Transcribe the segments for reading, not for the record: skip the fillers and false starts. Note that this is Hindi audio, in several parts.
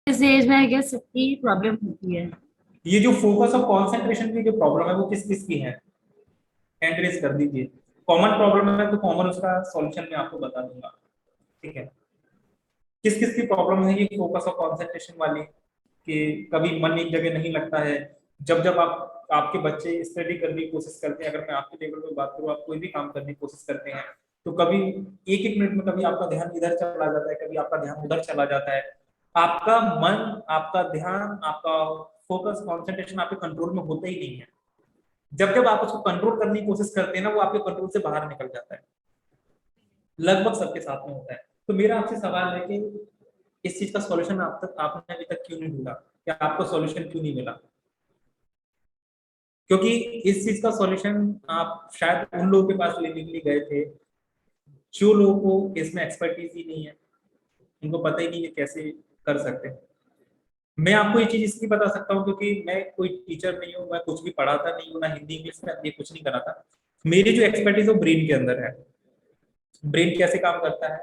इस एज में आई गेस सबकी प्रॉब्लम होती है। ये जो फोकस और कंसंट्रेशन की जो प्रॉब्लम है वो किस किस की है, हैंड रेज कर दीजिए। कॉमन प्रॉब्लम है तो कॉमन उसका सॉल्यूशन मैं आपको बता दूंगा। ठीक है, किस किस की प्रॉब्लम है ये फोकस और कंसंट्रेशन वाली, कि कभी मन एक जगह नहीं लगता है। जब जब आप आपके बच्चे स्टडी करने की कोशिश करते हैं, अगर मैं आपके लेवल पे बात करूँ, आप कोई भी काम करने की कोशिश करते हैं तो कभी एक एक मिनट में कभी आपका ध्यान इधर चला जाता है, कभी आपका ध्यान उधर चला जाता है। आपका मन, आपका ध्यान, आपका फोकस कंसंट्रेशन आपके कंट्रोल में होता ही नहीं है। जब जब आप उसको कंट्रोल करने की कोशिश करते हैं ना, वो आपके कंट्रोल से बाहर निकल जाता है। लगभग सबके साथ में होता है। तो मेरा आपसे सवाल है कि इस चीज का सॉल्यूशन आप तक आपने अभी तक क्यों नहीं ढूंढा, या आपको सॉल्यूशन क्यों नहीं मिला? क्योंकि इस चीज का सॉल्यूशन आप शायद उन लोगों के पास लेने के लिए गए थे जो लोगों को इसमें एक्सपर्टीज ही नहीं है, उनको पता ही नहीं है कैसे कर सकते हैं। मैं आपको ये चीज इसलिए बता सकता हूँ क्योंकि मैं कोई टीचर नहीं हूँ, मैं कुछ भी पढ़ाता नहीं हूँ, ना हिंदी इंग्लिश में ये कुछ नहीं कराता। मेरी जो एक्सपर्टीज है वो ब्रेन के अंदर है। ब्रेन कैसे काम करता है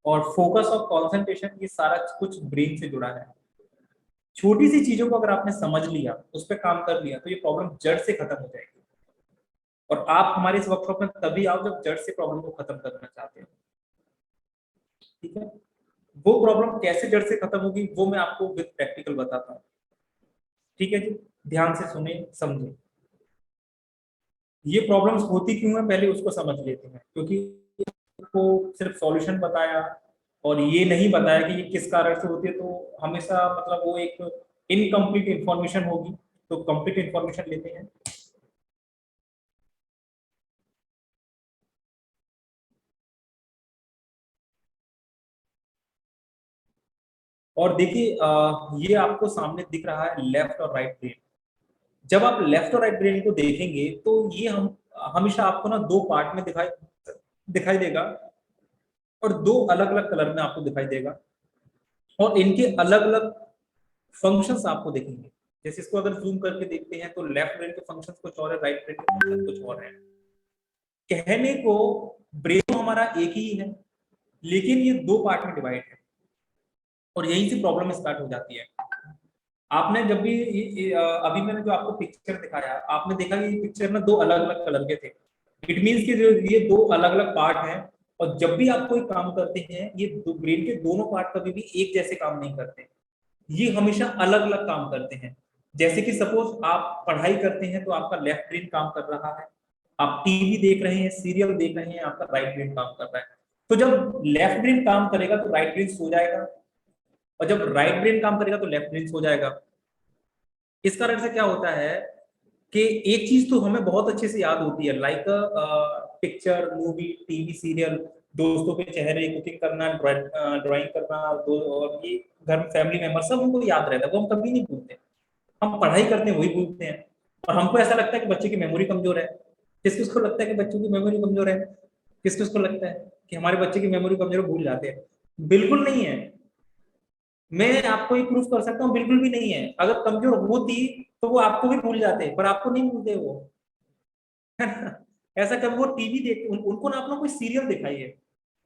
और फोकस और कंसंट्रेशन, ये सारा कुछ ब्रेन से जुड़ा है। छोटी सी चीजों को अगर आपने समझ लिया, उस पर काम कर लिया, तो ये प्रॉब्लम जड़ से खत्म हो जाएगी। और आप हमारे इस वर्कशॉप में तभी आओ जब जड़ से प्रॉब्लम को खत्म करना चाहते हो। ठीक है, वो प्रॉब्लम कैसे जड़ से खत्म होगी वो मैं आपको विद प्रैक्टिकल बताता हूँ। ठीक है जी, ध्यान से सुने, समझे। ये प्रॉब्लम्स होती क्यों है पहले उसको समझ लेते हैं, क्योंकि को सिर्फ सॉल्यूशन बताया और ये नहीं बताया कि ये किस कारण से होती है, तो हमेशा मतलब वो एक इनकम्प्लीट इंफॉर्मेशन होगी। तो कंप्लीट इंफॉर्मेशन लेते हैं। और देखिए ये आपको सामने दिख रहा है लेफ्ट और राइट ब्रेन। जब आप लेफ्ट और राइट ब्रेन को देखेंगे तो ये हम हमेशा आपको ना दो पार्ट में दिखाई दिखाई देगा, और दो अलग अलग कलर में आपको दिखाई देगा, और इनके अलग अलग फंक्शंस आपको देखेंगे। जैसे इसको अगर जूम करके देखते हैं तो लेफ्ट ब्रेन के फंक्शंस कुछ और है, राइट ब्रेन के फंक्शंस कुछ और है। कहने को ब्रेन तो हमारा एक ही है, लेकिन ये दो पार्ट में डिवाइड है, और यहीं से प्रॉब्लम स्टार्ट हो जाती है। आपने जब भी अभी मैंने जो आपको पिक्चर दिखाया, आपने देखा कि ये पिक्चर में दो अलग अलग कलर के थे। इट मीन्स कि जो ये दो अलग अलग पार्ट हैं, और जब भी आप कोई काम करते हैं ये ब्रेन के दोनों पार्ट कभी भी एक जैसे काम नहीं करते, ये हमेशा अलग अलग काम करते हैं। जैसे कि सपोज आप पढ़ाई करते हैं तो आपका लेफ्ट ब्रेन काम कर रहा है, आप टीवी देख रहे हैं, सीरियल देख रहे हैं, आपका राइट ब्रेन काम कर रहा है। तो जब लेफ्ट ब्रेन काम करेगा तो राइट ब्रेन सो जाएगा, और जब राइट ब्रेन काम करेगा तो लेफ्ट ब्रेन सो जाएगा। इस कारण से क्या होता है कि एक चीज तो हमें बहुत अच्छे से याद होती है, like picture, movie, TV, serial, दोस्तों के चेहरे, कुकिंग करना, ड्राइंग करना, और ये घर में फैमिली मेंबर सब हमको याद रहता है, वो हम कभी नहीं भूलते। हम पढ़ाई करते हैं वही भूलते हैं। और हमको ऐसा लगता है कि बच्चे की मेमोरी कमजोर है। किस किस को लगता है कि बच्चों की मेमोरी कमजोर है? किस किस को लगता है कि हमारे बच्चे की मेमोरी कमजोर है, भूल जाते हैं? बिल्कुल नहीं है। मैं आपको ये प्रूफ कर सकता हूँ, बिल्कुल भी नहीं है। अगर कमजोर होती तो वो आपको भी भूल जाते, पर आपको नहीं भूलते वो। है ना? ऐसा कभी वो टीवी देख उनको ना अपना कोई सीरियल दिखाइए,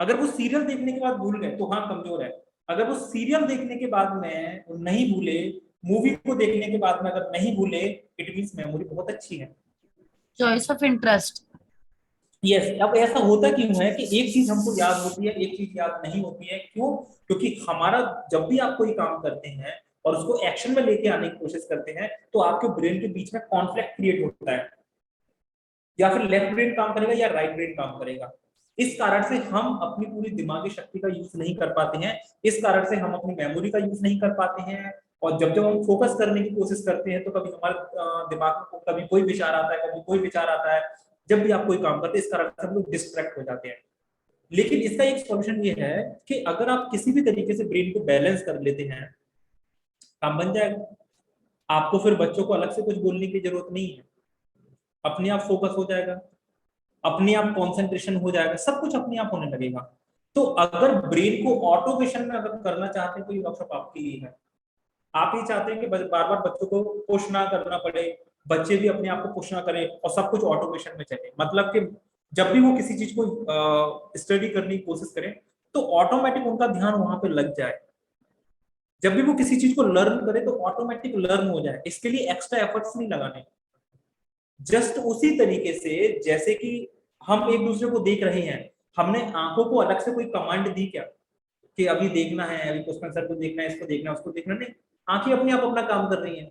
अगर वो सीरियल देखने के बाद भूल गए तो हाँ कमजोर है। अगर वो सीरियल देखने के बाद में नहीं भूले, मूवी को देखने के बाद में अगर नहीं भूले, इट मीन्स मेमोरी बहुत अच्छी है। Choice of interest. यस, अब ऐसा होता क्यों है कि एक चीज हमको याद होती है, एक चीज याद नहीं होती है, क्यों? क्योंकि हमारा, जब भी आप कोई काम करते हैं और उसको एक्शन में लेके आने की कोशिश करते हैं, तो आपके ब्रेन के बीच में कॉन्फ्लिक्ट क्रिएट होता है। या फिर लेफ्ट ब्रेन काम करेगा या राइट ब्रेन काम करेगा। इस कारण से हम अपनी पूरी दिमागी शक्ति का यूज नहीं कर पाते हैं। इस कारण से हम अपनी मेमोरी का यूज नहीं कर पाते हैं। और जब जब हम फोकस करने की कोशिश करते हैं तो कभी हमारे दिमाग में कभी कोई विचार आता है, कभी कोई विचार आता है। जब भी आप कोई काम करते हैं, इस कारण से हम लोग डिस्ट्रैक्ट हो जाते हैं। लेकिन इसका एक सॉल्यूशन ये है कि अगर आप किसी भी तरीके से ब्रेन को बैलेंस कर लेते हैं, काम बन जाएगा। आपको फिर बच्चों को अलग से कुछ बोलने की जरूरत नहीं है, अपने आप फोकस हो जाएगा, अपने आप कंसंट्रेशन हो जाएगा, सब कुछ अपने आप होने लगेगा। तो अगर ब्रेन को ऑटोमेशन में अगर करना चाहते हैं तो ये वर्कशॉप आपके लिए है। आप ये चाहते हैं कि बार बार बच्चों को पुश ना करना पड़े, बच्चे भी अपने आप को पुश ना करें, और सब कुछ ऑटोमेशन में चले, मतलब कि जब भी वो किसी चीज को स्टडी करने की कोशिश करें तो ऑटोमेटिक उनका ध्यान वहां पे लग जाए। जब भी वो किसी चीज को लर्न करे तो ऑटोमेटिक लर्न हो जाए, इसके लिए एक्स्ट्रा एफर्ट्स नहीं लगाने। जस्ट उसी तरीके से जैसे कि हम एक दूसरे को देख रहे हैं, हमने आंखों को अलग से कोई कमांड दी क्या कि अभी देखना है, अभी पुष्पन सर को देखना है, इसको देखना है, उसको देखना, नहीं। आंखें अपने आप अपना काम कर रही हैं,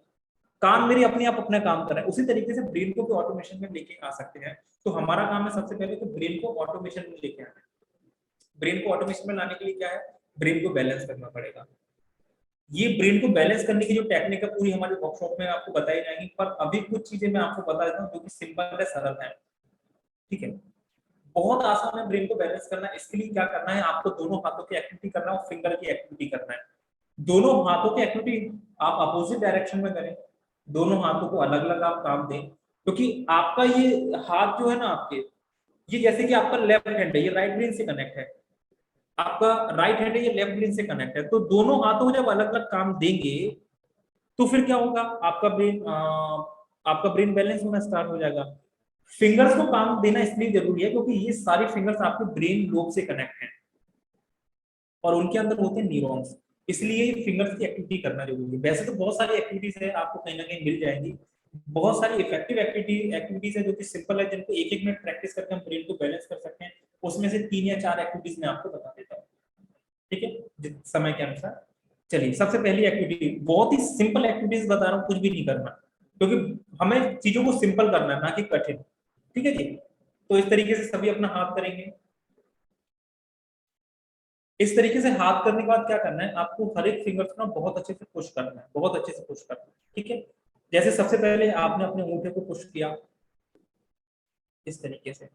कान मेरे अपने आप अपना काम कर रहा है। उसी तरीके से ब्रेन को भी ऑटोमेशन में लेके आ सकते हैं। तो हमारा काम है सबसे पहले तो ब्रेन को ऑटोमेशन में लेके आना है। ब्रेन को ऑटोमेशन में लाने के लिए क्या है, ब्रेन को बैलेंस करना पड़ेगा। ये ब्रेन को बैलेंस करने की जो टेक्निक है पूरी हमारे वर्कशॉप में आपको बताई जाएंगी, पर अभी कुछ चीजें मैं आपको बता देता हूँ जो कि सिंपल है, सरल है। ठीक है, बहुत आसान है ब्रेन को बैलेंस करना। इसके लिए क्या करना है, आपको दोनों हाथों की एक्टिविटी करना है और फिंगर की एक्टिविटी करना है। दोनों हाथों की एक्टिविटी आप अपोजिट डायरेक्शन में करें, दोनों हाथों को अलग अलग आप काम दें, क्योंकि आपका ये हाथ जो है ना आपके, ये जैसे कि आपका लेफ्ट हैंड है, ये राइट ब्रेन से कनेक्ट है, आपका राइट हैंड है, ये लेफ्ट ब्रेन से कनेक्ट है। तो दोनों हाथों को जब अलग अलग काम देंगे तो फिर क्या होगा, आपका ब्रेन बैलेंस होना स्टार्ट हो जाएगा। फिंगर्स को काम देना इसलिए जरूरी है क्योंकि ये सारी फिंगर्स आपके ब्रेन लोब से कनेक्ट हैं और उनके अंदर होते हैं न्यूरॉन्स, इसलिए फिंगर्स की एक्टिविटी करना जरूरी है। वैसे तो बहुत सारी एक्टिविटीज है, आपको कहीं ना कहीं मिल जाएंगी, बहुत सारी इफेक्टिव एक्टिविटीज है जो कि सिंपल है, जिनको एक एक मिनट प्रैक्टिस करके हम ब्रेन को बैलेंस कर सकते हैं। उसमें से 3 या 4 एक्टिविटीज मैं आपको बता देता हूँ, ठीक है, समय के अनुसार। चलिए, सबसे पहली एक्टिविटी, बहुत ही सिंपल एक्टिविटीज बता रहा हूँ, कुछ भी नहीं करना, क्योंकि हमें चीजों को सिंपल करना है ना कि कठिन। ठीक है जी, तो इस तरीके से सभी अपना हाथ करेंगे। इस तरीके से हाथ करने के बाद क्या करना है, आपको हर एक फिंगर्स को ना बहुत अच्छे से पुश करना है, बहुत अच्छे से पुश करना है। ठीक है, जैसे सबसे पहले आपने अपने अंगूठे को पुश किया इस तरीके से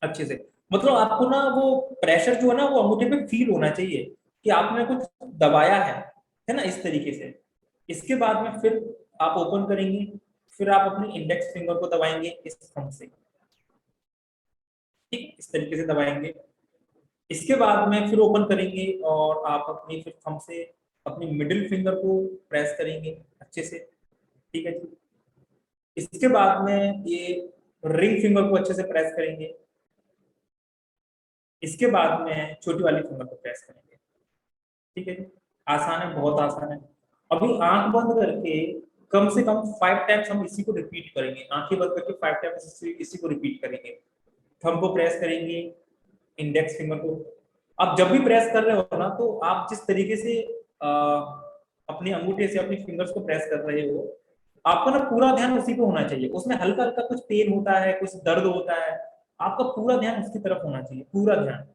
अच्छे से, मतलब आपको ना वो प्रेशर जो है ना वो अंगूठे पे फील होना चाहिए कि आपने कुछ दबाया है ना, इस तरीके से। इसके बाद में फिर आप ओपन करेंगे, फिर आप अपने इंडेक्स फिंगर को दबाएंगे इस थंब से, ठीक, इस तरीके से दबाएंगे। इसके बाद में फिर ओपन करेंगे और आप अपनी फिर थंब से अपनी मिडिल फिंगर को प्रेस करेंगे अच्छे से। ठीक है जी, इसके बाद में ये रिंग फिंगर को अच्छे से प्रेस करेंगे। इसके बाद में छोटी वाली फिंगर को प्रेस करेंगे। ठीक है जी, आसान है, बहुत आसान है। अभी आंख बंद करके कम से कम 5 टाइम्स हम इसी को रिपीट करेंगे, आंखें बंद करके 5 टाइम्स इसी को रिपीट करेंगे। थंब को प्रेस करेंगे, इंडेक्स फिंगर को। आप जब भी प्रेस कर रहे हो ना, तो आप जिस तरीके से अपने अंगूठे से अपनी फिंगर्स को प्रेस कर रहे हो, आपका ना पूरा ध्यान उसी पे होना चाहिए। उसमें हल्का हल्का कुछ पेन होता है, कुछ दर्द होता है, आपका पूरा ध्यान उसकी तरफ होना चाहिए, पूरा ध्यान।